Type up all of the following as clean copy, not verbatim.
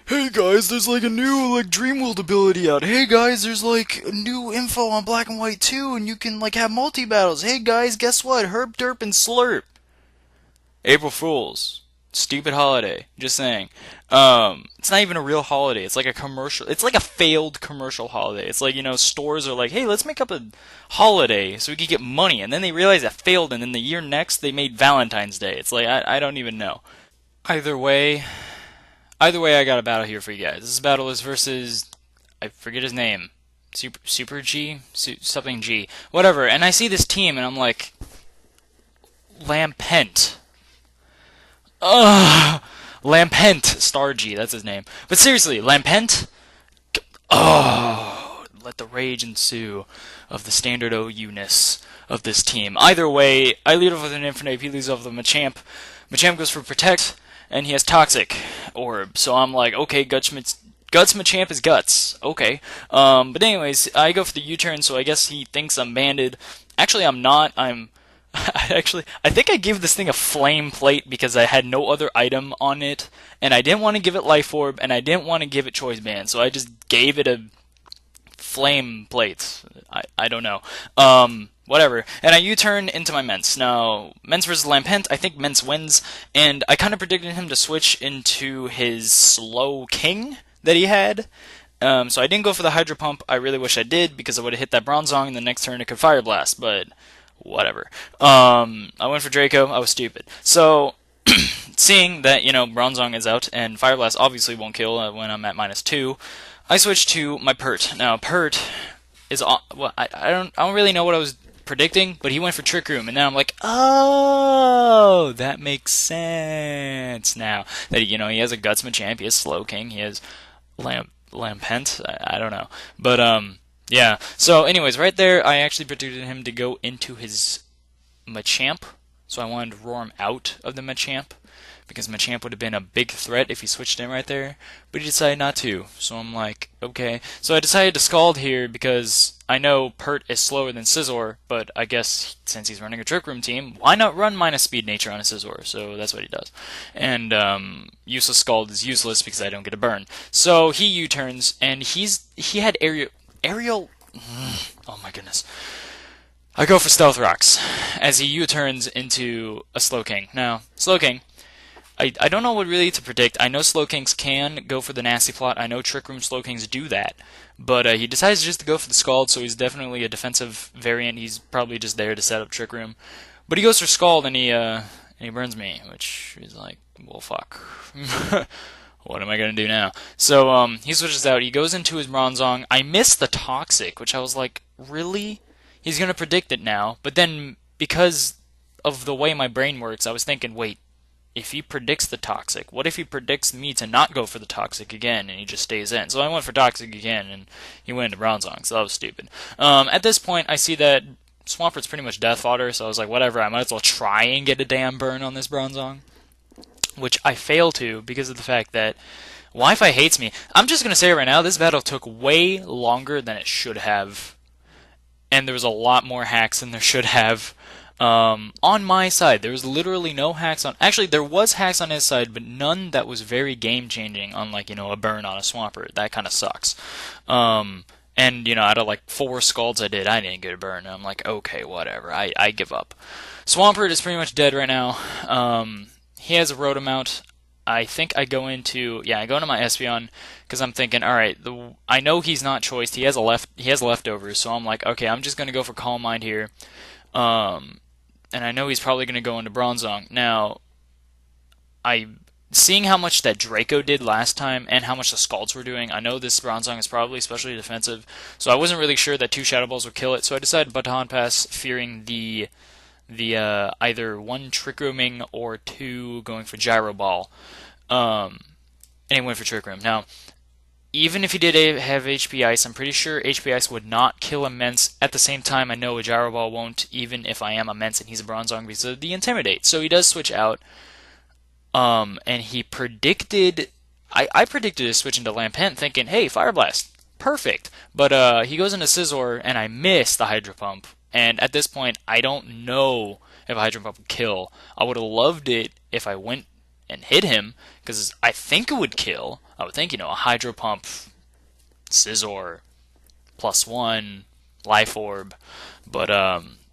hey guys, there's like a new like Dream World ability out. Hey guys, there's like new info on Black and White 2, and you can like have multi battles. Hey guys, guess what? Herp Derp and Slurp. April Fools. Stupid holiday. Just saying. It's not even a real holiday. It's like a commercial. It's like a failed commercial holiday. It's like, stores are like, hey, let's make up a holiday so we can get money. And then they realize it failed, and then the year next they made Valentine's Day. It's like, I don't even know. Either way, Either way, I got a battle here for you guys. This battle is versus, I forget his name. Super G? Something G. Whatever. And I see this team, and I'm like, Lampent. Ugh! Lampent Star G, that's his name. But seriously, Lampent? Oh, let the rage ensue of the standard OU-ness of this team. Either way, I lead off with an Infinite, he leads off with a Machamp. Machamp goes for Protect, and he has Toxic Orb. So I'm like, okay, Guts Machamp is Guts. Okay. But anyways, I go for the U-turn, so I guess he thinks I'm banded. Actually, I'm not. I think I gave this thing a flame plate because I had no other item on it, and I didn't want to give it life orb, and I didn't want to give it choice band, so I just gave it a flame plate. I don't know. Whatever. And I U-turn into my Mence. Now, Mence versus Lampent, I think Mence wins, and I kind of predicted him to switch into his slow king that he had. So I didn't go for the Hydro Pump. I really wish I did, because I would have hit that Bronzong, and the next turn it could Fire Blast, but whatever. I went for Draco. I was stupid. So, seeing that, Bronzong is out, and Fire Blast obviously won't kill when I'm at -2, I switched to my Pert. Now, Pert is... Well, I don't really know what I was predicting, but he went for Trick Room, and then I'm like, oh, that makes sense now. That, he has a Guts Machamp, he has Slow King, he has Lampent, I don't know. But, yeah. So, anyways, right there, I actually predicted him to go into his Machamp. So I wanted to roar him out of the Machamp, because Machamp would have been a big threat if he switched in right there. But he decided not to. So I'm like, okay. So I decided to Scald here because I know Pert is slower than Scizor, but I guess since he's running a Trick Room team, why not run minus Speed Nature on a Scizor? So that's what he does. And useless Scald is useless because I don't get a burn. So he U-turns, and he had Aerial. Oh my goodness. I go for Stealth Rocks as he U-turns into a Slow King. Now, Slow King, I don't know what really to predict. I know Slow Kings can go for the Nasty Plot. I know Trick Room Slow Kings do that. But he decides just to go for the Scald, so he's definitely a defensive variant. He's probably just there to set up Trick Room. But he goes for Scald, and he burns me, which is like, well, fuck. What am I going to do now? So he switches out. He goes into his Bronzong. I missed the Toxic, which I was like, really? He's going to predict it now. But then, because of the way my brain works, I was thinking, wait, if he predicts the Toxic, what if he predicts me to not go for the Toxic again, and he just stays in? So I went for Toxic again, and he went into Bronzong, so that was stupid. At this point, I see that Swampert's pretty much death fodder, so I was like, whatever, I might as well try and get a damn burn on this Bronzong. Which I fail to because of the fact that Wi-Fi hates me. I'm just going to say right now, this battle took way longer than it should have. And there was a lot more hacks than there should have. On my side, there was literally no hacks on... Actually, there was hacks on his side, but none that was very game-changing, unlike, a burn on a Swampert. That kind of sucks. And, out of, 4 Scalds I didn't get a burn. And I'm like, okay, whatever. I give up. Swampert is pretty much dead right now. He has a Rotomount. I think I go into my Espeon because I'm thinking, all right, I know he's not choiced. He has leftovers, so I'm like, okay, I'm just gonna go for Calm Mind here. And I know he's probably gonna go into Bronzong. Now, seeing how much that Draco did last time and how much the Scalds were doing, I know this Bronzong is probably especially defensive. So I wasn't really sure that 2 Shadow Balls would kill it. So I decided Baton Pass, fearing the either 1 Trick Rooming or 2 going for Gyro Ball. And he went for Trick Room. Now, even if he did have HP Ice, I'm pretty sure HP Ice would not kill a Mence. At the same time, I know a Gyro Ball won't, even if I am a Mence and he's a Bronzong, because of the Intimidate. So he does switch out. And he predicted... I predicted a switch into Lampent, thinking, hey, Fire Blast. Perfect. But he goes into Scizor, and I miss the Hydro Pump. And at this point, I don't know if a Hydro Pump would kill. I would have loved it if I went and hit him, because I think it would kill. I would think, a Hydro Pump, Scizor, +1, Life Orb, but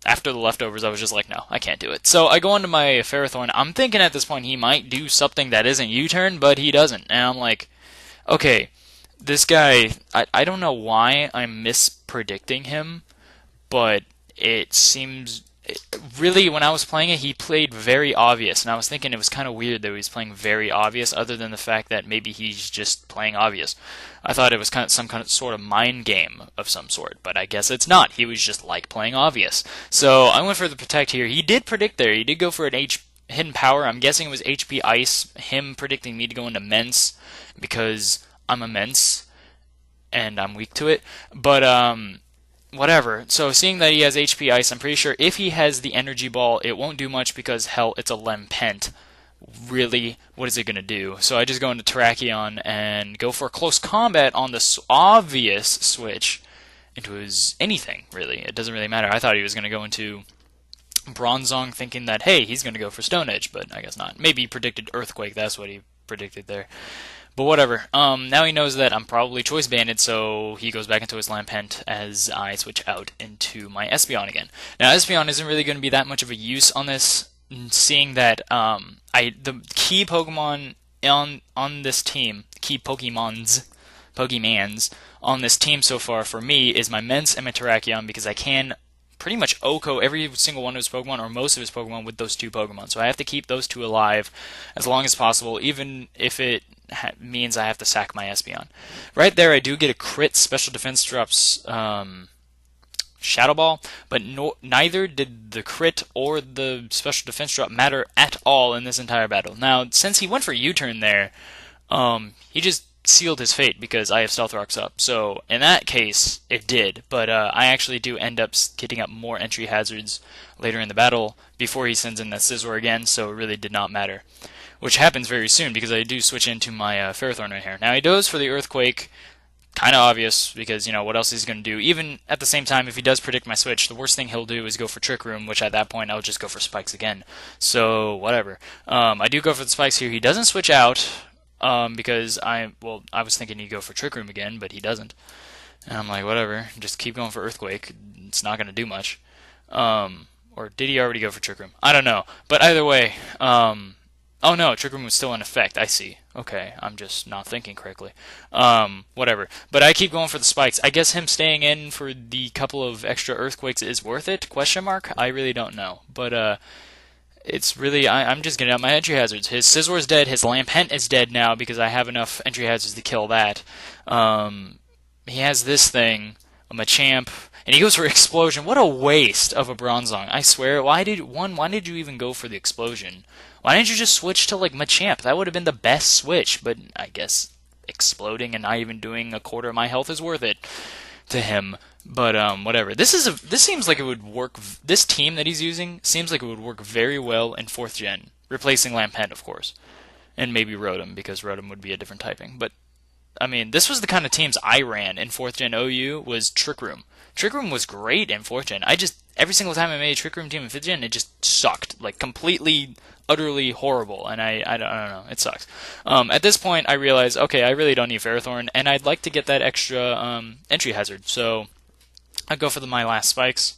after the leftovers, I was just like, no, I can't do it. So I go into my Ferrothorn. I'm thinking at this point he might do something that isn't U-turn, but he doesn't. And I'm like, okay, this guy, I don't know why I'm mispredicting him, but it seems... Really, when I was playing it, he played very obvious, and I was thinking it was kind of weird that he was playing very obvious, other than the fact that maybe he's just playing obvious. I thought it was some kind of sort of mind game of some sort, but I guess it's not. He was just like playing obvious. So I went for the Protect here. He did predict there. He did go for an Hidden Power. I'm guessing it was HP Ice, him predicting me to go into Mence, because I'm immense, and I'm weak to it. But, whatever. So seeing that he has HP Ice, I'm pretty sure if he has the Energy Ball, it won't do much because, hell, it's a Lempent. Really, what is it going to do? So I just go into Terrakion and go for Close Combat on the obvious switch into his anything, really. It doesn't really matter. I thought he was going to go into Bronzong thinking that, hey, he's going to go for Stone Edge, but I guess not. Maybe he predicted Earthquake. That's what he predicted there. But whatever. Now he knows that I'm probably Choice Banded, so he goes back into his Lampent as I switch out into my Espeon again. Now Espeon isn't really going to be that much of a use on this, seeing that the key Pokemon on this team, key Pokemons on this team so far for me is my Mence and my Terrakion, because I can pretty much OHKO every single one of his Pokemon, or most of his Pokemon, with those two Pokemon. So I have to keep those two alive as long as possible, even if it means I have to sack my Espeon. Right there, I do get a crit Special Defense drops Shadow Ball, but neither did the crit or the Special Defense drop matter at all in this entire battle. Now, since he went for U-turn there, he just sealed his fate because I have Stealth Rocks up. So in that case, it did. But I actually do end up getting up more entry hazards later in the battle before he sends in that Scizor again, so it really did not matter. Which happens very soon because I do switch into my Ferrothorn right here. Now he goes for the Earthquake, kind of obvious because, what else is he going to do? Even at the same time, if he does predict my switch, the worst thing he'll do is go for Trick Room, which at that point I'll just go for Spikes again. So, whatever. I do go for the Spikes here. He doesn't switch out because I was thinking he'd go for Trick Room again, but he doesn't. And I'm like, whatever, just keep going for Earthquake. It's not going to do much. Or did he already go for Trick Room? I don't know. But either way, oh no, Trick Room was still in effect. I see. Okay, I'm just not thinking correctly. Whatever. But I keep going for the Spikes. I guess him staying in for the couple of extra Earthquakes is worth it? Question mark? I really don't know. But it's really, I'm just getting out my entry hazards. His Scizor is dead. His Lampent is dead now because I have enough entry hazards to kill that. He has this thing, a Machamp, and he goes for Explosion. What a waste of a Bronzong. I swear, why did you even go for the Explosion? Why didn't you just switch to, Machamp? That would have been the best switch, but I guess exploding and not even doing a quarter of my health is worth it to him. But, whatever. This seems like it would work, this team that he's using seems like it would work very well in 4th gen. Replacing Lampent, of course. And maybe Rotom, because Rotom would be a different typing. But, I mean, this was the kind of teams I ran in 4th gen OU, was Trick Room. Trick Room was great in 4th gen. Every single time I made a Trick Room team in 5th gen, it just sucked. Completely, utterly horrible. And I don't know. It sucks. At this point, I realize, okay, I really don't need Ferrothorn, and I'd like to get that extra entry hazard. So I go for my last Spikes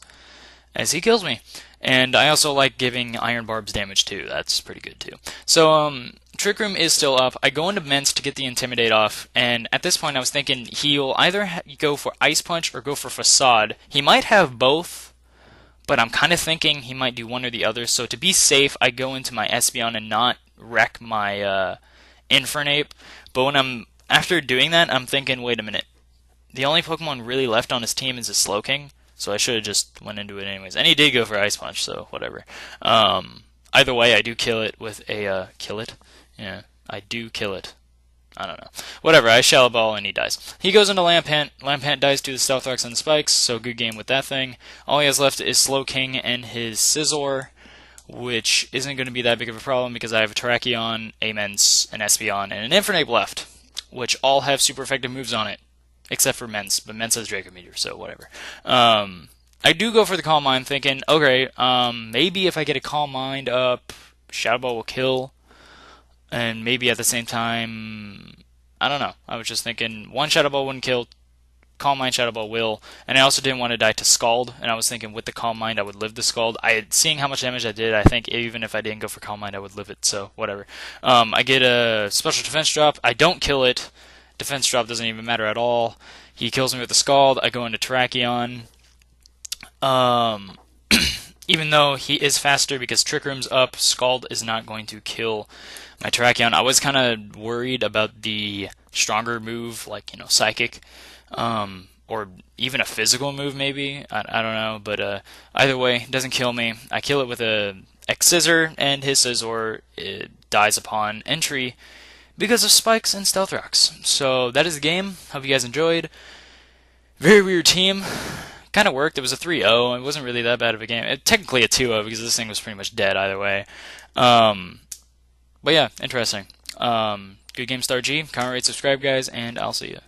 as he kills me. And I also like giving Iron Barbs damage too. That's pretty good too. So Trick Room is still up. I go into Mence to get the Intimidate off, and at this point I was thinking he'll either go for Ice Punch or go for Facade. He might have both, but I'm kind of thinking he might do one or the other. So to be safe, I go into my Espeon and not wreck my Infernape. But after doing that, I'm thinking, wait a minute. The only Pokemon really left on his team is a Slowking, so I should have just went into it anyways. And he did go for Ice Punch, so whatever. Either way, I do kill it with a... kill it? Yeah, I do kill it. I don't know. Whatever, I Shallow Ball and he dies. He goes into Lampent. Lampent dies to the Stealth Rocks and the Spikes, so good game with that thing. All he has left is Slowking and his Scizor, which isn't going to be that big of a problem because I have a Terrakion, a Mence, an Espeon, and an Infernape left, which all have super effective moves on it. Except for Mence, but Mence has Draco Meteor, so whatever. I do go for the Calm Mind, thinking, okay, maybe if I get a Calm Mind up, Shadow Ball will kill. and maybe at the same time, I don't know. I was just thinking one Shadow Ball wouldn't kill, Calm Mind Shadow Ball will, and I also didn't want to die to Scald, and I was thinking with the Calm Mind I would live the Scald. Seeing how much damage I did, I think even if I didn't go for Calm Mind I would live it, so whatever. I get a special defense drop, I don't kill it, defense drop doesn't even matter at all. He kills me with the Scald, I go into Terrakion. Even though he is faster because Trick Room's up, Scald is not going to kill my Terrakion. I was kind of worried about the stronger move, like, Psychic, or even a physical move, maybe. I don't know, but either way, it doesn't kill me. I kill it with a X Scissor, and his Scizor dies upon entry because of spikes and stealth rocks. So that is the game. Hope you guys enjoyed. Very weird team. Kind of worked. It was a 3-0. It wasn't really that bad of a game. Technically a 2-0 because this thing was pretty much dead either way. But yeah, interesting. Good game, Star G. Comment, rate, subscribe, guys, and I'll see you.